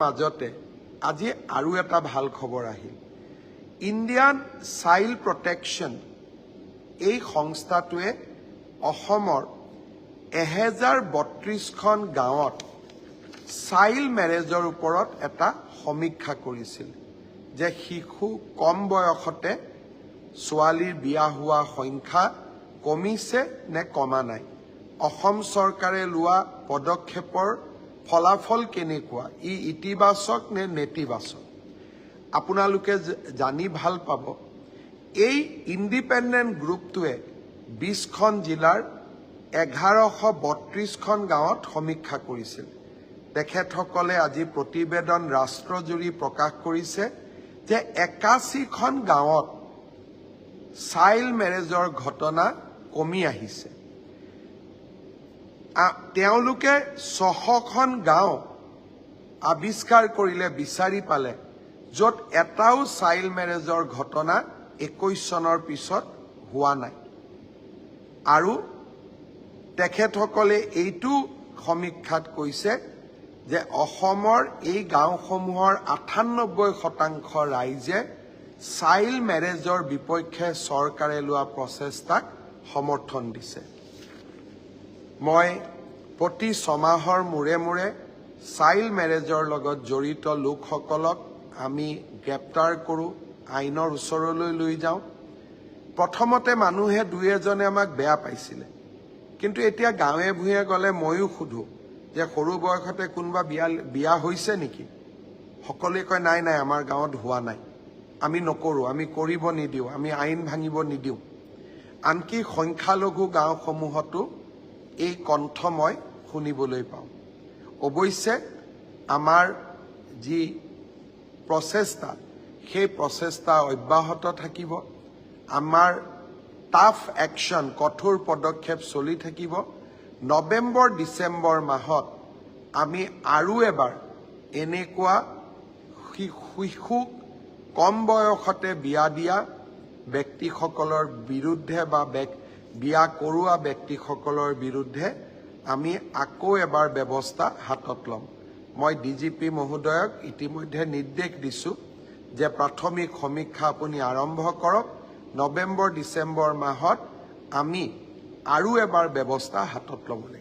মাজতে আজি আৰু এটা ভাল খবৰ আহিল। ইণ্ডিয়ান চাইল্ড প্ৰটেকশ্যন এই সংস্থাটোৱে অসমৰ 1032খন গাঁৱত চাইল্ড মেৰেজৰ ওপৰত এটা সমীক্ষা কৰিছিল যে শিশু কম বয়সতে ছোৱালীৰ বিয়া হোৱা সংখ্যা কমিছে নে কমা নাই, অসম চৰকাৰে লোৱা পদক্ষেপৰ ফলাফল কেনেকুৱা, ই ইতিবাচক নে নেতিবাচক। আপোনালোকে জানি ভাল পাব এই ইণ্ডিপেণ্ডেণ্ট গ্ৰুপটোৱে 20খন জিলাৰ 1132খন গাঁৱত সমীক্ষা কৰিছিল। তেখেতসকলে আজি প্ৰতিবেদন ৰাষ্ট্ৰজুৰি প্ৰকাশ কৰিছে যে 81খন গাঁৱত চাইল্ড মেৰেজৰ ঘটনা কমি আহিছে। তেওঁলোকে 600খন গাঁও আৱিষ্কাৰ কৰিলে, বিচাৰি পালে, য'ত এটাও চাইল্ড মেৰেজৰ ঘটনা 21 চনৰ পিছত হোৱা নাই। আৰু তেখেতসকলে এইটো সমীক্ষাত কৈছে যে অসমৰ এই গাঁওসমূহৰ 98% ৰাইজে চাইল্ড মেৰেজৰ বিপক্ষে চৰকাৰে লোৱা প্ৰচেষ্টাক সমৰ্থন দিছে। মই প্ৰতি 6 মাহৰ মূৰে মূৰে চাইল্ড মেৰেজৰ লগত জড়িত লোকসকলক আমি গ্ৰেপ্তাৰ কৰোঁ, আইনৰ ওচৰলৈ লৈ যাওঁ। প্ৰথমতে মানুহে দুই এজনে আমাক বেয়া পাইছিলে, কিন্তু এতিয়া গাঁৱে ভূঞে গ'লে ময়ো সোধোঁ যে সৰু বয়সতে কোনোবা বিয়া হৈছে নেকি? সকলোৱে কয় নাই নাই, আমাৰ গাঁৱত হোৱা নাই, আমি নকৰোঁ, আমি কৰিব নিদিওঁ, আমি আইন ভাঙিব নিদিওঁ। আনকি সংখ্যালঘু গাঁওসমূহতো এই কণ্ঠ মই শুনিবলৈ পাওঁ। অৱশ্যে আমাৰ যি প্ৰচেষ্টা, সেই প্ৰচেষ্টা অব্যাহত থাকিব। আমাৰ টাফ একশ্যন, কঠোৰ পদক্ষেপ চলি থাকিব। নৱেম্বৰ ডিচেম্বৰ মাহত আমি আৰু এবাৰ এনেকুৱা শিশুক কম বয়সতে বিয়া দিয়া ব্যক্তিসকলৰ বিৰুদ্ধে বা বিয়া কৰোৱা ব্যক্তিসকলৰ বিৰুদ্ধে আমি আকৌ এবাৰ ব্যৱস্থা হাতত ল'ম। মই ডিজিপি মহোদয়ক ইতিমধ্যে নিৰ্দেশ দিছোঁ যে প্ৰাথমিক সমীক্ষা আপুনি আৰম্ভ কৰক। নৱেম্বৰ ডিচেম্বৰ মাহত আমি আৰু এবাৰ ব্যৱস্থা হাতত ল'ব লাগিব।